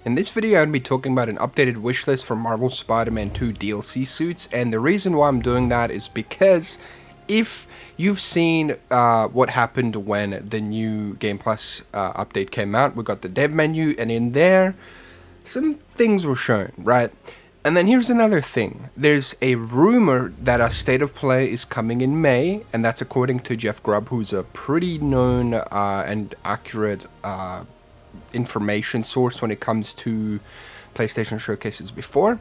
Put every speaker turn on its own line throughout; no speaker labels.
In this video, I'm going to be talking about an updated wishlist for Marvel Spider-Man 2 DLC suits, and the reason why I'm doing that is because if you've seen what happened when the new Game Plus update came out, we got the dev menu, and in there, some things were shown, right? And then here's another thing. There's a rumor that a State of Play is coming in May, and that's according to Jeff Grubb, who's a pretty known and accurate information source when it comes to PlayStation showcases before.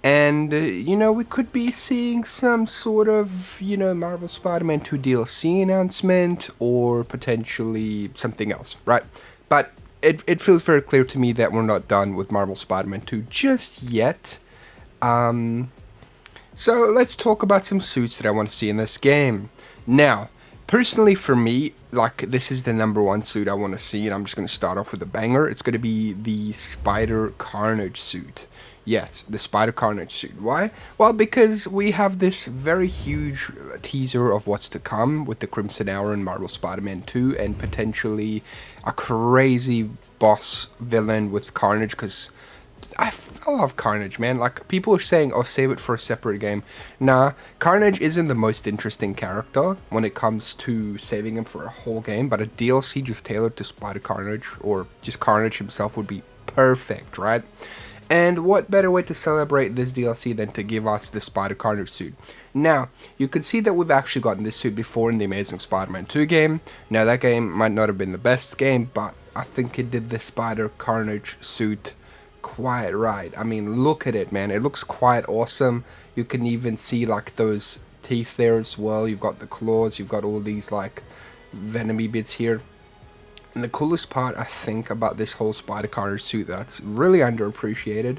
And, we could be seeing some sort of, Marvel Spider-Man 2 DLC announcement, or potentially something else, right? But it feels very clear to me that we're not done with Marvel Spider-Man 2 just yet. So let's talk about some suits that I want to see in this game. Now, personally for me, this is the #1 suit I want to see, and I'm just going to start off with a banger. It's going to be the Spider-Carnage suit. Yes, the Spider-Carnage suit. Why? Well, because we have this very huge teaser of what's to come with the Crimson Hour in Marvel Spider-Man 2, and potentially a crazy boss villain with Carnage, because I love Carnage, man. People are saying, oh, save it for a separate game. Nah, Carnage isn't the most interesting character when it comes to saving him for a whole game, but a DLC just tailored to Spider-Carnage, or just Carnage himself, would be perfect, right? And what better way to celebrate this DLC than to give us the Spider-Carnage suit? Now, you can see that we've actually gotten this suit before in the Amazing Spider-Man 2 game. Now, that game might not have been the best game, but I think it did the Spider-Carnage suit quite right. I mean, look at it, man. It looks quite awesome. You can even see those teeth there as well. You've got the claws. You've got all these Venomy bits here. And the coolest part, I think, about this whole Spider-Carnage suit that's really underappreciated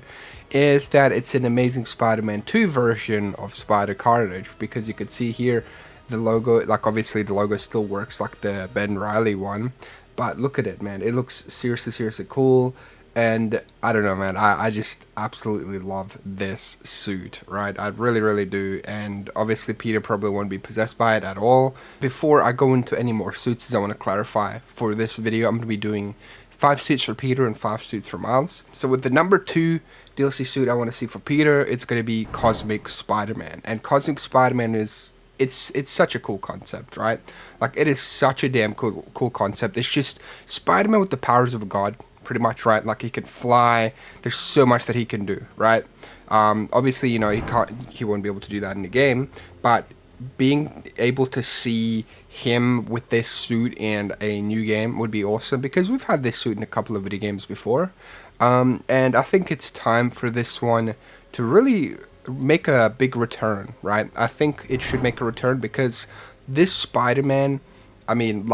is that it's an Amazing Spider-Man 2 version of Spider-Carnage, because you can see here the logo, obviously the logo still works like the Ben Reilly one, but look at it, man. It looks seriously cool. And I don't know, man, I just absolutely love this suit, right? I really do. And obviously Peter probably won't be possessed by it at all. Before I go into any more suits, I want to clarify, for this video, I'm going to be doing 5 suits for Peter and 5 suits for Miles. So with the #2 DLC suit I want to see for Peter, it's going to be Cosmic Spider-Man. And Cosmic Spider-Man is... It's such a cool concept, right? It is such a damn cool concept. It's just Spider-Man with the powers of a god, pretty much, right? He can fly. There's so much that he can do, right? Obviously, he won't be able to do that in the game, but being able to see him with this suit in a new game would be awesome, because we've had this suit in a couple of video games before. And I think it's time for this one to really make a big return, right? I think it should make a return, because this Spider-Man, I mean,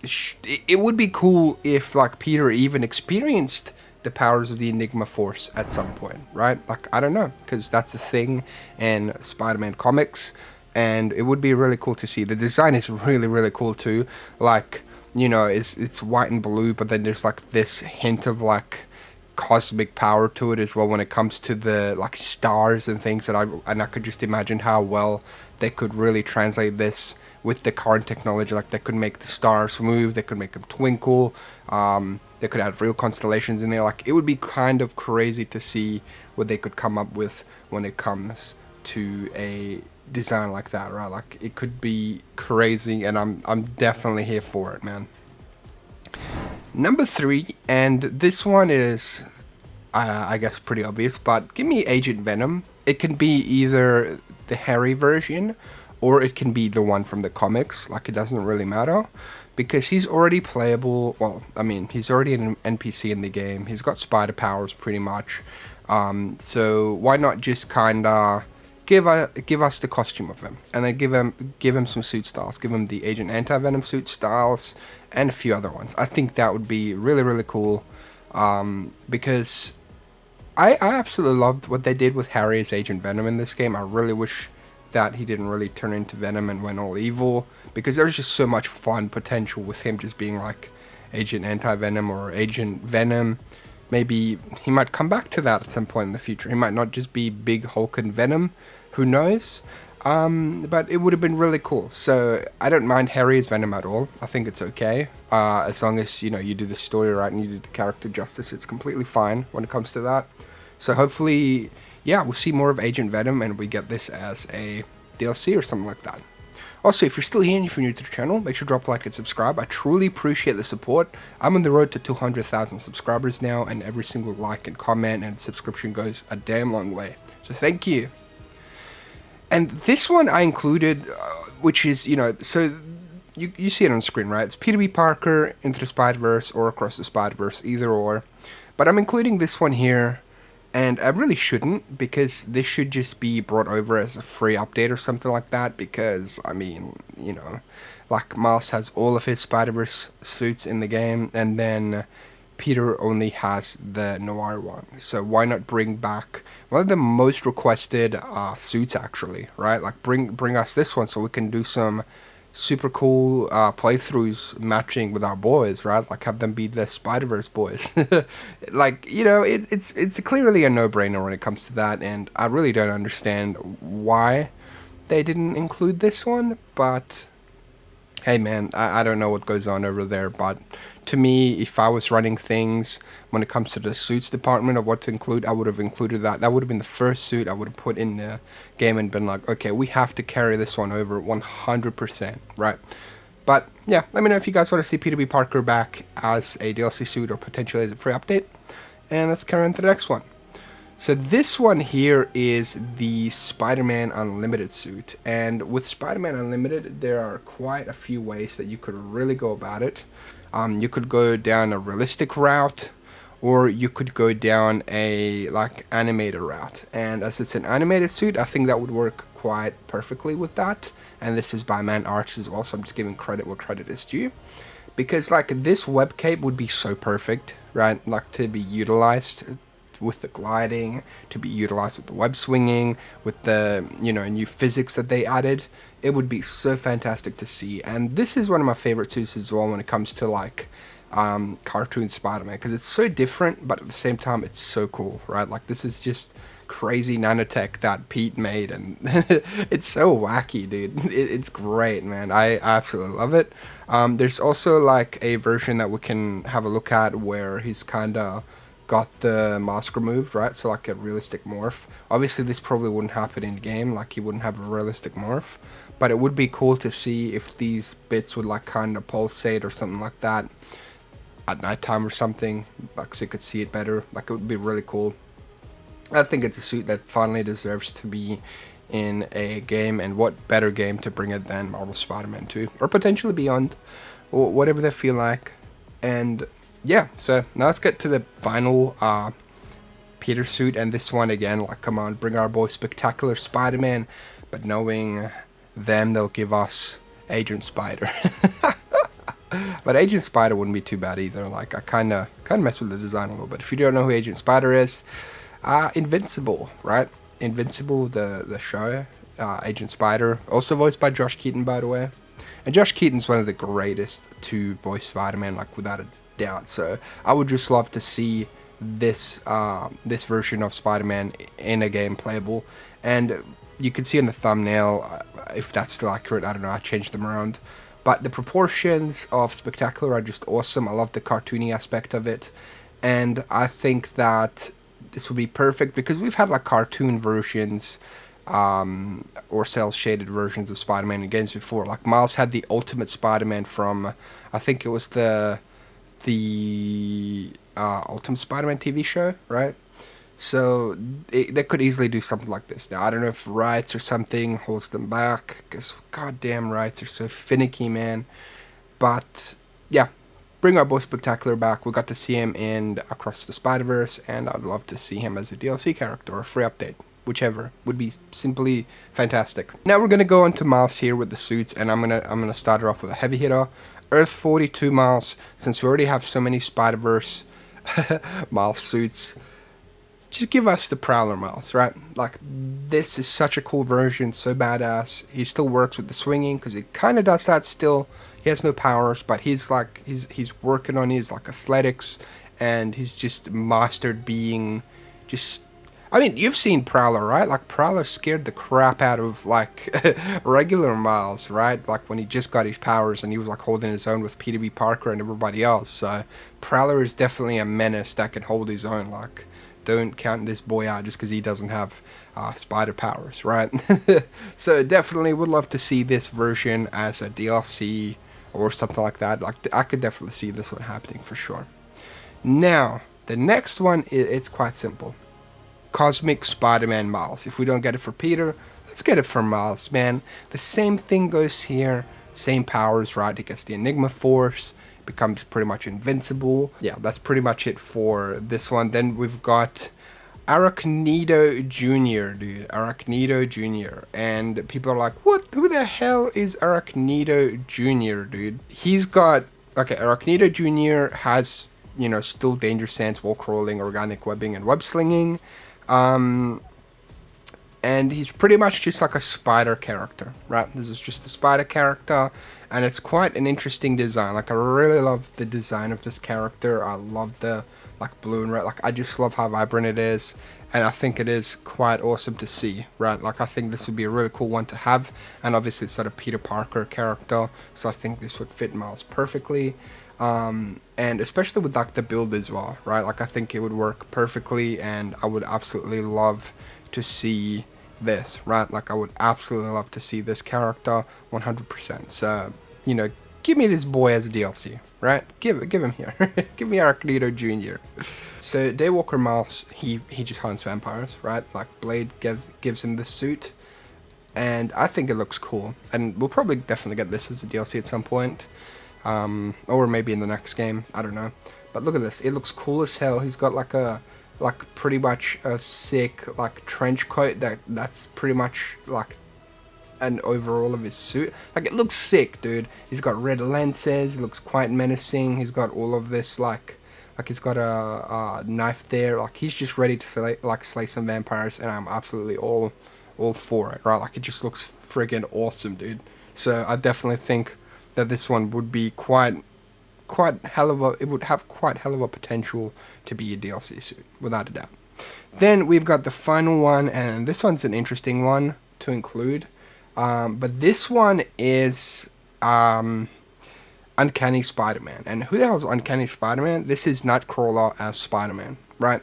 it would be cool if, Peter even experienced the powers of the Enigma Force at some point, right? I don't know, because that's the thing in Spider-Man comics, and it would be really cool to see. The design is really cool too. It's white and blue, but then there's, this hint of, cosmic power to it as well when it comes to the, stars and things, and I could just imagine how well they could really translate this with the current technology. They could make the stars move, they could make them twinkle, they could add real constellations in there. It would be kind of crazy to see what they could come up with when it comes to a design like that, right? It could be crazy, and I'm definitely here for it, man. #3, and this one is, I guess, pretty obvious, but give me Agent Venom. It can be either the Harry version, or it can be the one from the comics. It doesn't really matter, because he's already playable. Well, I mean, he's already an NPC in the game. He's got spider powers, pretty much. So why not just kinda give us the costume of him, and then give him some suit styles. Give him the Agent Anti-Venom suit styles, and a few other ones. I think that would be really cool, because I absolutely loved what they did with Harry as Agent Venom in this game. I really wish that he didn't really turn into Venom and went all evil, because there's just so much fun potential with him just being Agent Anti-Venom or Agent Venom. Maybe he might come back to that at some point in the future. He might not just be big Hulk and Venom, who knows? But it would have been really cool. So I don't mind Harry as Venom at all. I think it's okay. As long as, you know, you do the story right and you do the character justice, it's completely fine when it comes to that. So hopefully, yeah, we'll see more of Agent Venom and we get this as a DLC or something like that. Also, if you're still here and if you're new to the channel, make sure to drop a like and subscribe. I truly appreciate the support. I'm on the road to 200,000 subscribers now, and every single like and comment and subscription goes a damn long way. So thank you. And this one I included, which is, you know, so you see it on screen, right? It's Peter B. Parker, Into the Spider-Verse, or Across the Spider-Verse, either or. But I'm including this one here, and I really shouldn't, because this should just be brought over as a free update or something like that, because, I mean, you know, like, Miles has all of his Spider-Verse suits in the game, and then Peter only has the Noir one. So why not bring back one of the most requested suits, actually, right? Like, bring us this one so we can do some super cool playthroughs matching with our boys, right? Like, have them be the Spider-Verse boys. Like, you know, it's clearly a no-brainer when it comes to that, and I really don't understand why they didn't include this one, but hey man, I don't know what goes on over there, but to me, if I was running things when it comes to the suits department of what to include, I would have included that. That would have been the first suit I would have put in the game and been like, okay, we have to carry this one over 100%, right? But yeah, let me know if you guys want to see Peter B. Parker back as a DLC suit or potentially as a free update. And let's carry on to the next one. So this one here is the Spider-Man Unlimited suit, and with Spider-Man Unlimited there are quite a few ways that you could really go about it. You could go down a realistic route, or you could go down a like animated route, and as it's an animated suit, I think that would work quite perfectly with that. And this is by Man Arts as well, so I'm just giving credit where credit is due, because like this web cape would be so perfect, right? Like to be utilized with the gliding, to be utilized with the web swinging, with the, you know, new physics that they added. It would be so fantastic to see. And this is one of my favorite suits as well when it comes to like cartoon Spider-Man, because it's so different, but at the same time it's so cool, right? Like this is just crazy nanotech that Pete made, and it's so wacky, dude. It's great, man. I absolutely love it. There's also like a version that we can have a look at where he's kind of got the mask removed, right? So like a realistic morph. Obviously this probably wouldn't happen in game, like he wouldn't have a realistic morph, but it would be cool to see if these bits would like kind of pulsate or something like that at nighttime or something, like so you could see it better. Like it would be really cool. I think it's a suit that finally deserves to be in a game, and what better game to bring it than Marvel Spider-Man 2, or potentially Beyond, or whatever they feel like. And yeah, so now let's get to the final Peter suit, and this one again, like, come on, bring our boy Spectacular Spider-Man, but knowing them, they'll give us Agent Spider. But Agent Spider wouldn't be too bad either. Like, I kind of mess with the design a little bit. If you don't know who Agent Spider is, Invincible, right? Invincible, the show, Agent Spider, also voiced by Josh Keaton, by the way. And Josh Keaton's one of the greatest to voice Spider-Man, like, without a doubt. So I would just love to see this this version of Spider-Man in a game playable. And you can see in the thumbnail, if that's still accurate, I don't know, I changed them around, but the proportions of Spectacular are just awesome. I love the cartoony aspect of it, and I think that this would be perfect because we've had like cartoon versions or cel shaded versions of Spider-Man in games before. Like Miles had the Ultimate Spider-Man from, I think it was the Ultimate Spider-Man TV show, right? So they could easily do something like this. Now I don't know if rights or something holds them back, because goddamn rights are so finicky, man. But yeah, bring our boy Spectacular back. We got to see him in Across the Spider-Verse, and I'd love to see him as a DLC character or a free update, whichever would be simply fantastic. Now we're gonna go on to Miles here with the suits, and I'm gonna start it off with a heavy hitter. Earth 42 Miles, since we already have so many Spider-Verse Miles suits, just give us the Prowler Miles, right? Like, this is such a cool version, so badass. He still works with the swinging, because he kind of does that still. He has no powers, but he's like, he's working on his like athletics, and he's just mastered being just I mean, you've seen Prowler, right? Like, Prowler scared the crap out of, like, regular Miles, right? Like, when he just got his powers and he was, like, holding his own with Peter B. Parker and everybody else. So, Prowler is definitely a menace that can hold his own. Like, don't count this boy out just because he doesn't have spider powers, right? So, definitely would love to see this version as a DLC or something like that. Like, I could definitely see this one happening for sure. Now, the next one, it's quite simple. Cosmic Spider-Man Miles. If we don't get it for Peter, let's get it for Miles, man. The same thing goes here. Same powers, right? He gets the Enigma Force, becomes pretty much invincible. Yeah, that's pretty much it for this one. Then we've got Arachnido Jr., dude. Arachnido Jr. And people are like, what? Who the hell is Arachnido Jr., dude? He's got... Okay, Arachnido Jr. has, you know, still danger sense, wall crawling, organic webbing, and web slinging. And he's pretty much just like a spider character, right? This is just a spider character, and it's quite an interesting design. Like, I really love the design of this character. I love the, like, blue and red. Like, I just love how vibrant it is, and I think it is quite awesome to see, right? Like, I think this would be a really cool one to have, and obviously it's not a Peter Parker character, so I think this would fit Miles perfectly. And especially with like the build as well, right? Like, I think it would work perfectly, and I would absolutely love to see this, right? Like, I would absolutely love to see this character 100%. So, you know, give me this boy as a DLC, right? Give him here. Give me Arachnido Jr. So Daywalker Miles, he just hunts vampires, right? Like, Blade gives him this suit, and I think it looks cool, and we'll probably definitely get this as a DLC at some point. Or maybe in the next game, I don't know. But look at this, it looks cool as hell. He's got like pretty much a sick, like, trench coat that's pretty much like an overall of his suit. Like, it looks sick, dude. He's got red lenses, he looks quite menacing. He's got all of this, like he's got a knife there. Like, he's just ready to slay some vampires, and I'm absolutely all for it, right? Like, it just looks friggin' awesome, dude. So I definitely think that this one would be quite hell of a, it would have quite hell of a potential to be a DLC suit, without a doubt. Then we've got the final one, and this one's an interesting one to include. But this one is Uncanny Spider-Man. And who the hell is Uncanny Spider-Man? This is Nightcrawler as Spider-Man, right?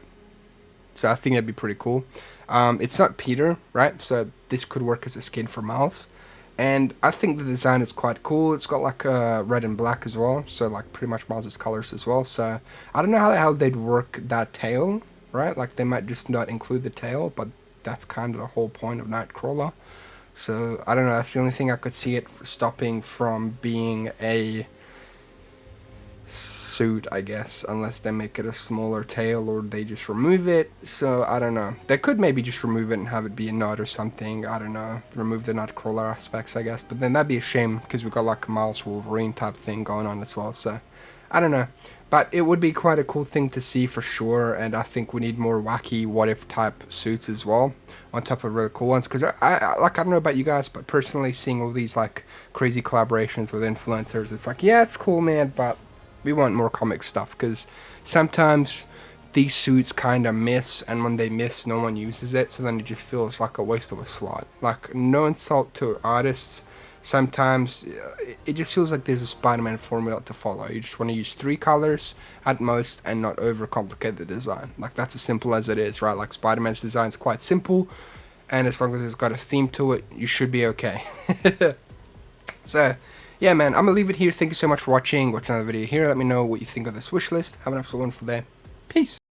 So I think that'd be pretty cool. It's not Peter, right? So this could work as a skin for Miles. And I think the design is quite cool. It's got like red and black as well, so like pretty much Miles' colors as well. So I don't know how they'd work that tail, right? Like, they might just not include the tail, but that's kind of the whole point of Nightcrawler. So I don't know, that's the only thing I could see it stopping from being a suit, I guess, unless they make it a smaller tail or they just remove it. So I don't know, they could maybe just remove it and have it be a nut or something. I don't know, remove the Nightcrawler aspects, I guess, but then that'd be a shame because we've got like a Miles Wolverine type thing going on as well. So I don't know, but it would be quite a cool thing to see for sure, and I think we need more wacky what if type suits as well on top of really cool ones, because I don't know about you guys, but personally seeing all these like crazy collaborations with influencers, it's like, yeah, it's cool, man, but we want more comic stuff, because sometimes these suits kind of miss, and when they miss, no one uses it, so then it just feels like a waste of a slot. Like, no insult to artists, sometimes it just feels like there's a Spider-Man formula to follow. You just want to use 3 colors at most and not overcomplicate the design. Like, that's as simple as it is, right? Like, Spider-Man's design is quite simple, and as long as it's got a theme to it, you should be okay. So yeah, man, I'm gonna leave it here. Thank you so much for watching. Watch another video here. Let me know what you think of this wish list. Have an absolute wonderful day. Peace.